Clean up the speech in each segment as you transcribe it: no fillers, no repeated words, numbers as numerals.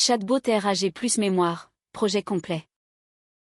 Chatbot RAG plus mémoire, projet complet.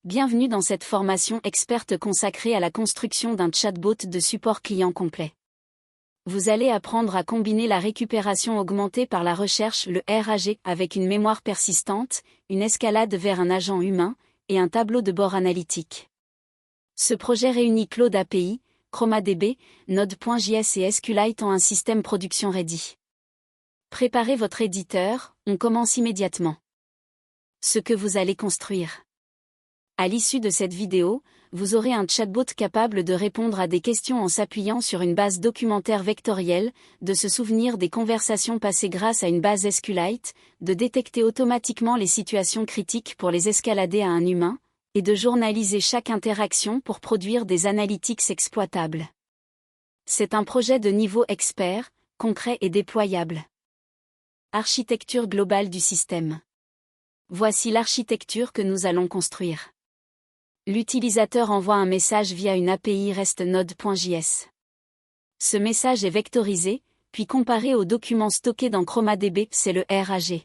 Bienvenue dans cette formation experte consacrée à la construction d'un chatbot de support client complet. Vous allez apprendre à combiner la récupération augmentée par la recherche, le RAG, avec une mémoire persistante, une escalade vers un agent humain, et un tableau de bord analytique. Ce projet réunit Claude API, ChromaDB, Node.js et SQLite en un système production ready. Préparez votre éditeur, on commence immédiatement. Ce que vous allez construire. À l'issue de cette vidéo, vous aurez un chatbot capable de répondre à des questions en s'appuyant sur une base documentaire vectorielle, de se souvenir des conversations passées grâce à une base SQLite, de détecter automatiquement les situations critiques pour les escalader à un humain, et de journaliser chaque interaction pour produire des analytics exploitables. C'est un projet de niveau expert, concret et déployable. Architecture globale du système. Voici l'architecture que nous allons construire. L'utilisateur envoie un message via une API REST Node.js. Ce message est vectorisé, puis comparé aux documents stockés dans ChromaDB, c'est le RAG.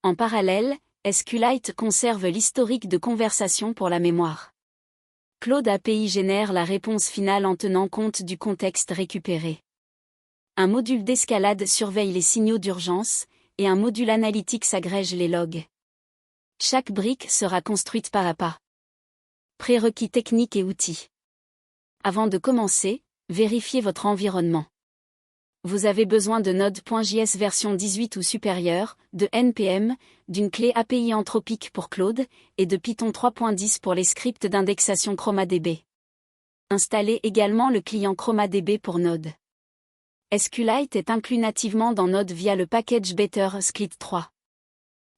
En parallèle, SQLite conserve l'historique de conversation pour la mémoire. Claude API génère la réponse finale en tenant compte du contexte récupéré. Un module d'escalade surveille les signaux d'urgence, et un module analytique agrège les logs. Chaque brique sera construite pas à pas. Prérequis techniques et outils. Avant de commencer, vérifiez votre environnement. Vous avez besoin de Node.js version 18 ou supérieure, de NPM, d'une clé API anthropique pour Claude, et de Python 3.10 pour les scripts d'indexation ChromaDB. Installez également le client ChromaDB pour Node. SQLite est inclus nativement dans Node via le package Better SQLite 3.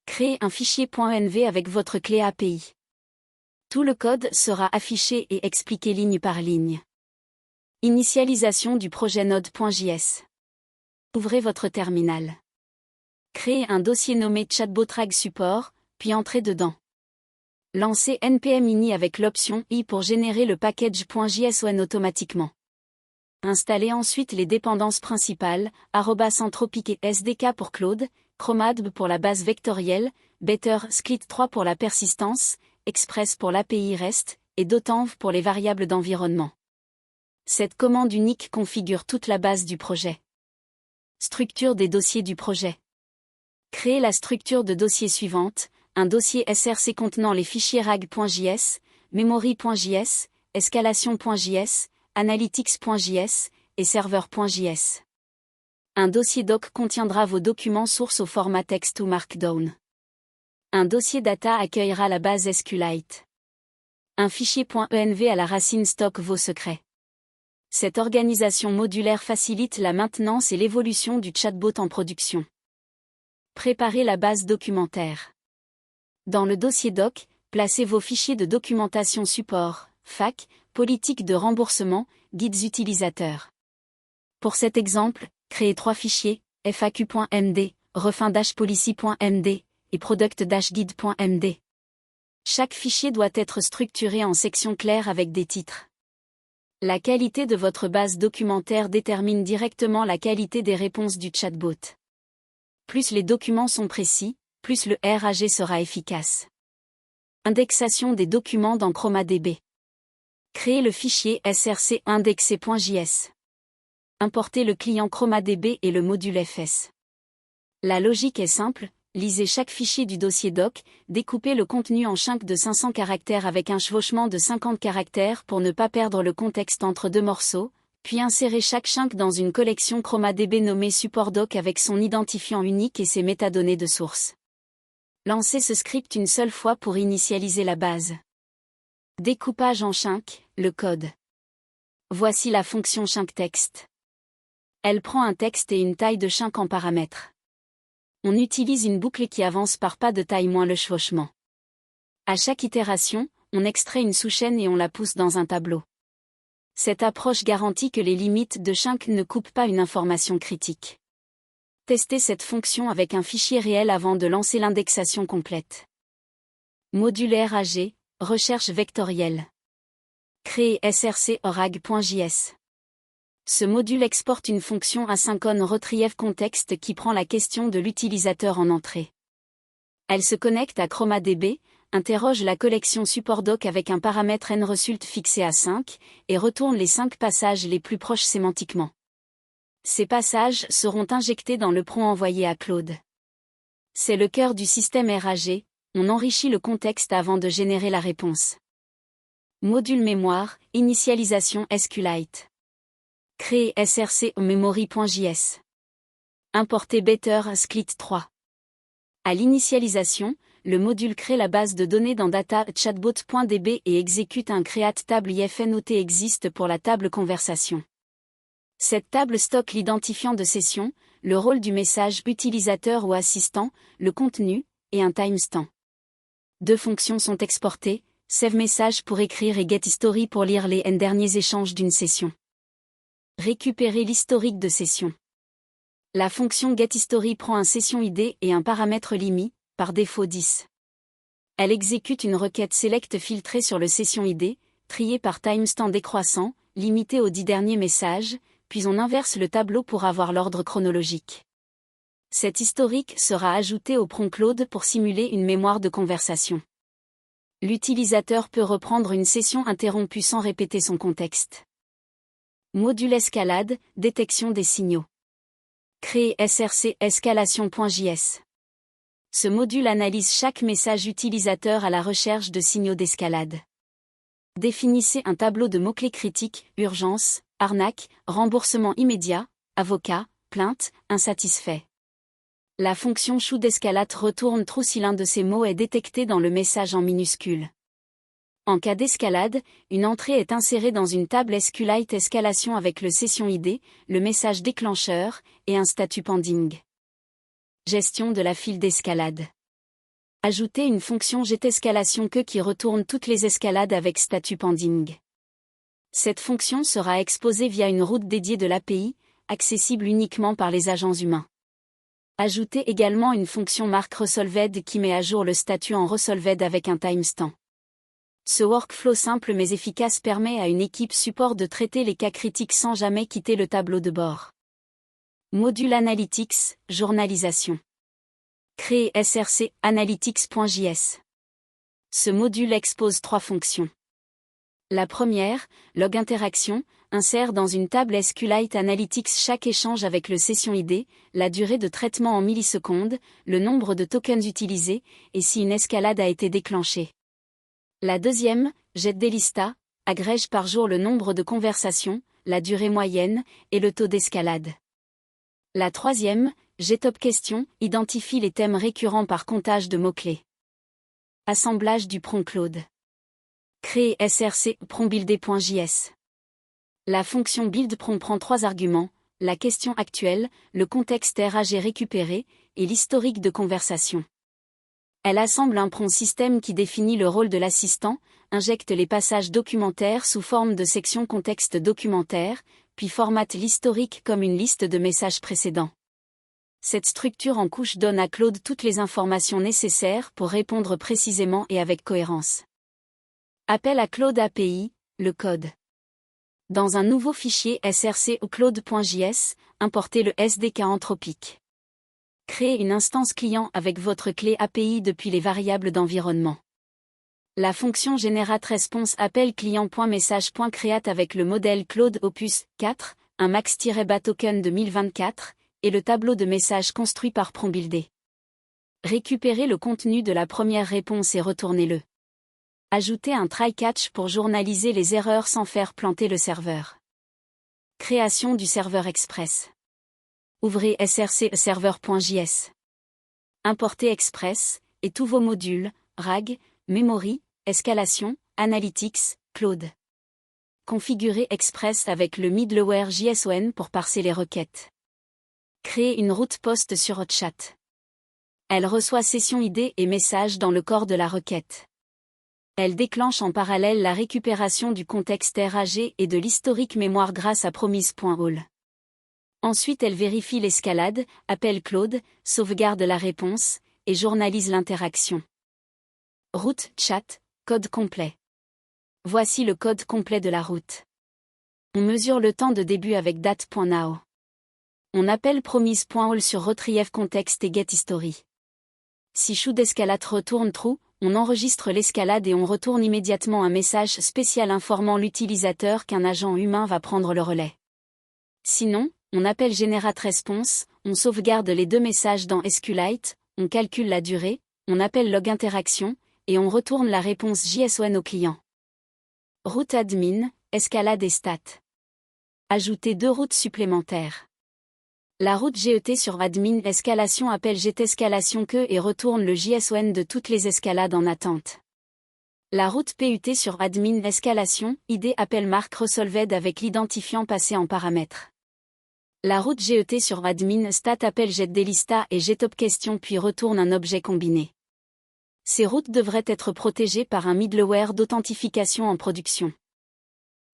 Créez un fichier .env avec votre clé API. Tout le code sera affiché et expliqué ligne par ligne. Initialisation du projet Node.js. Ouvrez votre terminal. Créez un dossier nommé chatbot-rag support, puis entrez dedans. Lancez npm ini avec l'option i pour générer le package.json automatiquement. Installez ensuite les dépendances principales, @anthropic et SDK pour Claude, ChromaDB pour la base vectorielle, Better SQLite 3 pour la persistance, Express pour l'API REST, et Dotenv pour les variables d'environnement. Cette commande unique configure toute la base du projet. Structure des dossiers du projet. Créez la structure de dossier suivante, un dossier src contenant les fichiers rag.js, memory.js, escalation.js, analytics.js, et server.js. Un dossier doc contiendra vos documents sources au format texte ou markdown. Un dossier data accueillera la base SQLite. Un fichier .env à la racine stocke vos secrets. Cette organisation modulaire facilite la maintenance et l'évolution du chatbot en production. Préparez la base documentaire. Dans le dossier doc, placez vos fichiers de documentation support, FAQ, politique de remboursement, guides utilisateurs. Pour cet exemple, créez 3 fichiers, faq.md, refin-policy.md, et product-guide.md. Chaque fichier doit être structuré en sections claires avec des titres. La qualité de votre base documentaire détermine directement la qualité des réponses du chatbot. Plus les documents sont précis, plus le RAG sera efficace. Indexation des documents dans ChromaDB. Créez le fichier src indexé.js. Importez le client ChromaDB et le module fs. La logique est simple, lisez chaque fichier du dossier doc, découpez le contenu en chunks de 500 caractères avec un chevauchement de 50 caractères pour ne pas perdre le contexte entre deux morceaux, puis insérez chaque chunk dans une collection ChromaDB nommée supportdoc avec son identifiant unique et ses métadonnées de source. Lancez ce script une seule fois pour initialiser la base. Découpage en chunks, le code. Voici la fonction chunkText. Elle prend un texte et une taille de chunk en paramètres. On utilise une boucle qui avance par pas de taille moins le chevauchement. À chaque itération, on extrait une sous-chaîne et on la pousse dans un tableau. Cette approche garantit que les limites de chunk ne coupent pas une information critique. Testez cette fonction avec un fichier réel avant de lancer l'indexation complète. Module RAG, recherche vectorielle. Créez src orag.js. Ce module exporte une fonction asynchrone retrieve contexte qui prend la question de l'utilisateur en entrée. Elle se connecte à ChromaDB, interroge la collection SupportDoc avec un paramètre nResult fixé à 5, et retourne les 5 passages les plus proches sémantiquement. Ces passages seront injectés dans le prompt envoyé à Claude. C'est le cœur du système RAG, on enrichit le contexte avant de générer la réponse. Module mémoire, initialisation SQLite. Créer src memory.js. Importer Better Sklit 3. À l'initialisation, le module crée la base de données dans data.chatbot.db et exécute un create table ifnote existe pour la table conversation. Cette table stocke l'identifiant de session, le rôle du message utilisateur ou assistant, le contenu, et un timestamp. 2 fonctions sont exportées, SaveMessage pour écrire et GetHistory pour lire les n derniers échanges d'une session. Récupérer l'historique de session. La fonction getHistory prend un session ID et un paramètre limit, par défaut 10. Elle exécute une requête select filtrée sur le session ID, triée par timestamp décroissant, limitée aux 10 derniers messages, puis on inverse le tableau pour avoir l'ordre chronologique. Cet historique sera ajouté au prompt Claude pour simuler une mémoire de conversation. L'utilisateur peut reprendre une session interrompue sans répéter son contexte. Module escalade, détection des signaux. Créer src escalation.js. Ce module analyse chaque message utilisateur à la recherche de signaux d'escalade. Définissez un tableau de mots-clés critiques, urgence, arnaque, remboursement immédiat, avocat, plainte, insatisfait. La fonction show d'escalade retourne true si l'un de ces mots est détecté dans le message en minuscule. En cas d'escalade, une entrée est insérée dans une table SQLite escalation avec le session ID, le message déclencheur, et un statut pending. Gestion de la file d'escalade. Ajoutez une fonction getEscalation qui retourne toutes les escalades avec statut pending. Cette fonction sera exposée via une route dédiée de l'API, accessible uniquement par les agents humains. Ajoutez également une fonction markResolved qui met à jour le statut en resolved avec un timestamp. Ce workflow simple mais efficace permet à une équipe support de traiter les cas critiques sans jamais quitter le tableau de bord. Module Analytics, journalisation. Créer src analytics.js. Ce module expose 3 fonctions. La première, log interaction, insère dans une table SQLite Analytics chaque échange avec le session ID, la durée de traitement en millisecondes, le nombre de tokens utilisés, et si une escalade a été déclenchée. La deuxième, getDelista, agrège par jour le nombre de conversations, la durée moyenne, et le taux d'escalade. La troisième, getOpQuestion, identifie les thèmes récurrents par comptage de mots-clés. Assemblage du prompt Claude. Créer src promptbuilder.js. La fonction buildPrompt prend 3 arguments, la question actuelle, le contexte RAG récupéré, et l'historique de conversation. Elle assemble un prompt système qui définit le rôle de l'assistant, injecte les passages documentaires sous forme de section contexte documentaire, puis formate l'historique comme une liste de messages précédents. Cette structure en couche donne à Claude toutes les informations nécessaires pour répondre précisément et avec cohérence. Appel à Claude API, le code. Dans un nouveau fichier src ou claude.js, importez le SDK Anthropic. Créez une instance client avec votre clé API depuis les variables d'environnement. La fonction GenerateResponse appelle client.message.create avec le modèle Claude Opus 4, un max-bas token 2024, et le tableau de messages construit par PromptBuilder. Récupérez le contenu de la première réponse et retournez-le. Ajoutez un try-catch pour journaliser les erreurs sans faire planter le serveur. Création du serveur Express. Ouvrez src server.js. Importez Express, et tous vos modules, RAG, Memory, Escalation, Analytics, Claude. Configurez Express avec le middleware JSON pour parser les requêtes. Créez une route post sur Hotchat. Elle reçoit session ID et message dans le corps de la requête. Elle déclenche en parallèle la récupération du contexte RAG et de l'historique mémoire grâce à promise.all. Ensuite elle vérifie l'escalade, appelle Claude, sauvegarde la réponse, et journalise l'interaction. Route, chat, code complet. Voici le code complet de la route. On mesure le temps de début avec date.now. On appelle promise.all sur retrieve contexte et getHistory. Si chou d'escalade retourne true, on enregistre l'escalade et on retourne immédiatement un message spécial informant l'utilisateur qu'un agent humain va prendre le relais. Sinon, on appelle Generate Response, on sauvegarde les deux messages dans SQLite, on calcule la durée, on appelle log interaction, et on retourne la réponse JS1 au client. Route admin, escalade et stat. Ajoutez 2 routes supplémentaires. La route GET sur admin escalation appelle getEscalation que et retourne le JS1 de toutes les escalades en attente. La route PUT sur admin escalation, ID appelle marque resolved avec l'identifiant passé en paramètres. La route GET sur admin stat appelle getDelista et getOpQuestion puis retourne un objet combiné. Ces routes devraient être protégées par un middleware d'authentification en production.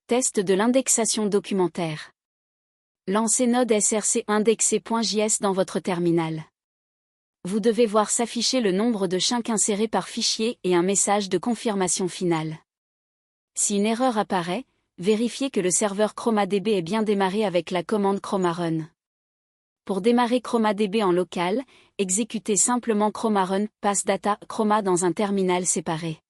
Test de l'indexation documentaire. Lancez Node SRC indexé.js dans votre terminal. Vous devez voir s'afficher le nombre de chunks insérés par fichier et un message de confirmation finale. Si une erreur apparaît, vérifiez que le serveur ChromaDB est bien démarré avec la commande chromarun. Pour démarrer ChromaDB en local, exécutez simplement chromarun pass data chroma dans un terminal séparé.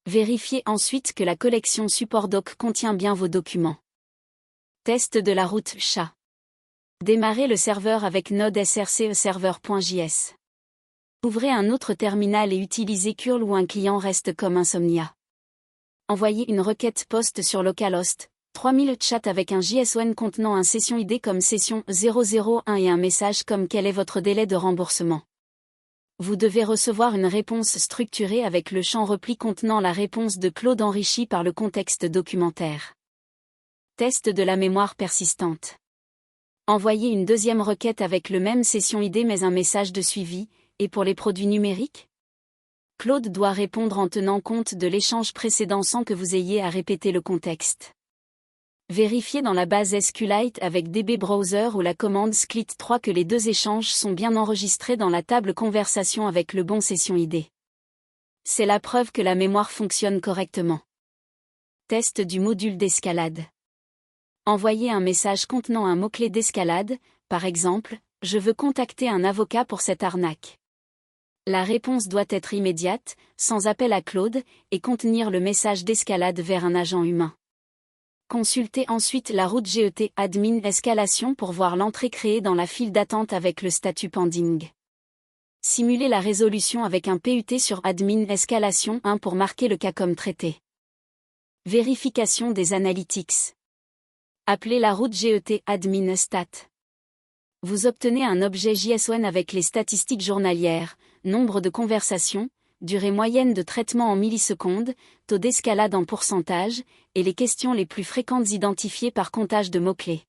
Vérifiez ensuite que la collection supportdoc contient bien vos documents. Test de la route SHA. Démarrez le serveur avec Node SRC server.js. Ouvrez un autre terminal et utilisez curl ou un client reste comme Insomnia. Envoyez une requête post sur localhost 3000 chat avec un JS1 contenant un session ID comme session 001 et un message comme quel est votre délai de remboursement. Vous devez recevoir une réponse structurée avec le champ repli contenant la réponse de Claude enrichie par le contexte documentaire. Test de la mémoire persistante. Envoyez une deuxième requête avec le même session ID mais un message de suivi, et pour les produits numériques? Claude doit répondre en tenant compte de l'échange précédent sans que vous ayez à répéter le contexte. Vérifiez dans la base SQLite avec DB Browser ou la commande SQLite3 que les deux échanges sont bien enregistrés dans la table conversation avec le bon session ID. C'est la preuve que la mémoire fonctionne correctement. Test du module d'escalade. Envoyez un message contenant un mot-clé d'escalade, par exemple, « Je veux contacter un avocat pour cette arnaque ». La réponse doit être immédiate, sans appel à Claude, et contenir le message d'escalade vers un agent humain. Consultez ensuite la route GET admin escalation pour voir l'entrée créée dans la file d'attente avec le statut pending. Simulez la résolution avec un PUT sur admin escalation 1 pour marquer le cas comme traité. Vérification des analytics. Appelez la route GET admin stat. Vous obtenez un objet JS1 avec les statistiques journalières, nombre de conversations, durée moyenne de traitement en millisecondes, taux d'escalade en pourcentage, et les questions les plus fréquentes identifiées par comptage de mots-clés.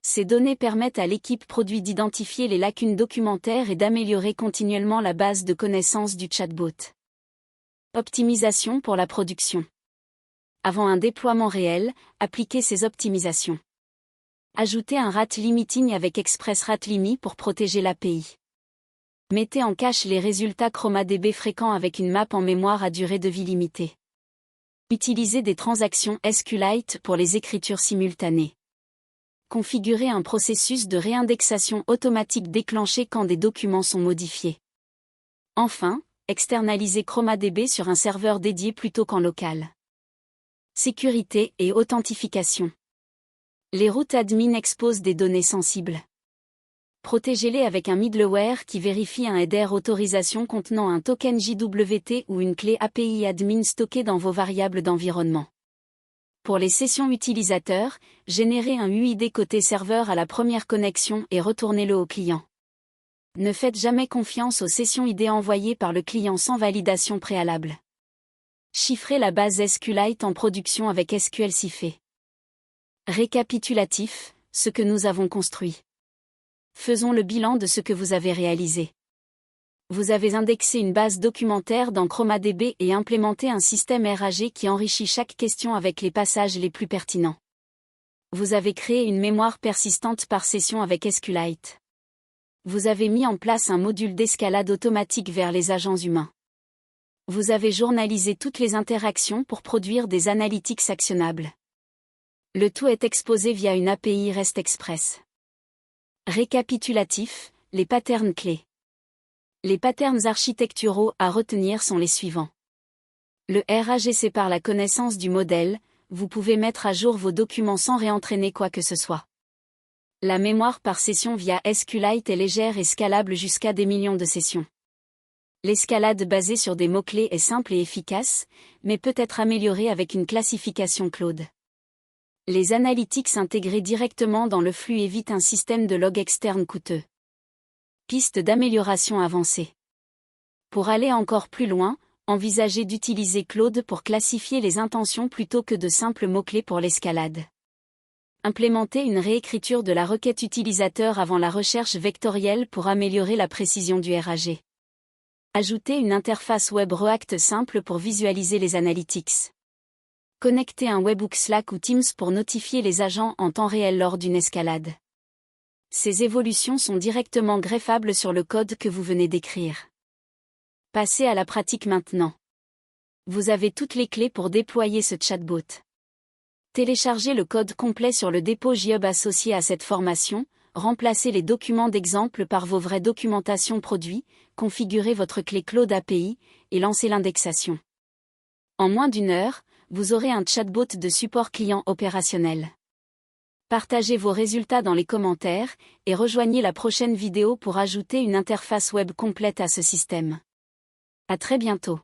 Ces données permettent à l'équipe produit d'identifier les lacunes documentaires et d'améliorer continuellement la base de connaissances du chatbot. Optimisation pour la production. Avant un déploiement réel, appliquez ces optimisations. Ajoutez un rate limiting avec ExpressRateLimi pour protéger l'API. Mettez en cache les résultats ChromaDB fréquents avec une map en mémoire à durée de vie limitée. Utilisez des transactions SQLite pour les écritures simultanées. Configurez un processus de réindexation automatique déclenché quand des documents sont modifiés. Enfin, externalisez ChromaDB sur un serveur dédié plutôt qu'en local. Sécurité et authentification. Les routes admin exposent des données sensibles. Protégez-les avec un middleware qui vérifie un header autorisation contenant un token JWT ou une clé API admin stockée dans vos variables d'environnement. Pour les sessions utilisateurs, générez un UID côté serveur à la première connexion et retournez-le au client. Ne faites jamais confiance aux sessions ID envoyées par le client sans validation préalable. Chiffrez la base SQLite en production avec SQL Cifé. Récapitulatif, ce que nous avons construit. Faisons le bilan de ce que vous avez réalisé. Vous avez indexé une base documentaire dans ChromaDB et implémenté un système RAG qui enrichit chaque question avec les passages les plus pertinents. Vous avez créé une mémoire persistante par session avec SQLite. Vous avez mis en place un module d'escalade automatique vers les agents humains. Vous avez journalisé toutes les interactions pour produire des analytics actionnables. Le tout est exposé via une API REST Express. Récapitulatif, les patterns clés. Les patterns architecturaux à retenir sont les suivants. Le RAG sépare la connaissance du modèle, vous pouvez mettre à jour vos documents sans réentraîner quoi que ce soit. La mémoire par session via SQLite est légère et scalable jusqu'à des millions de sessions. L'escalade basée sur des mots-clés est simple et efficace, mais peut être améliorée avec une classification Claude. Les analytics intégrés directement dans le flux évitent un système de log externe coûteux. Piste d'amélioration avancée. Pour aller encore plus loin, envisagez d'utiliser Claude pour classifier les intentions plutôt que de simples mots-clés pour l'escalade. Implémentez une réécriture de la requête utilisateur avant la recherche vectorielle pour améliorer la précision du RAG. Ajoutez une interface web React simple pour visualiser les analytics. Connectez un webhook Slack ou Teams pour notifier les agents en temps réel lors d'une escalade. Ces évolutions sont directement greffables sur le code que vous venez d'écrire. Passez à la pratique maintenant. Vous avez toutes les clés pour déployer ce chatbot. Téléchargez le code complet sur le dépôt GitHub associé à cette formation, remplacez les documents d'exemple par vos vraies documentations produits, configurez votre clé Claude API, et lancez l'indexation. En moins d'une heure, vous aurez un chatbot de support client opérationnel. Partagez vos résultats dans les commentaires, et rejoignez la prochaine vidéo pour ajouter une interface web complète à ce système. À très bientôt.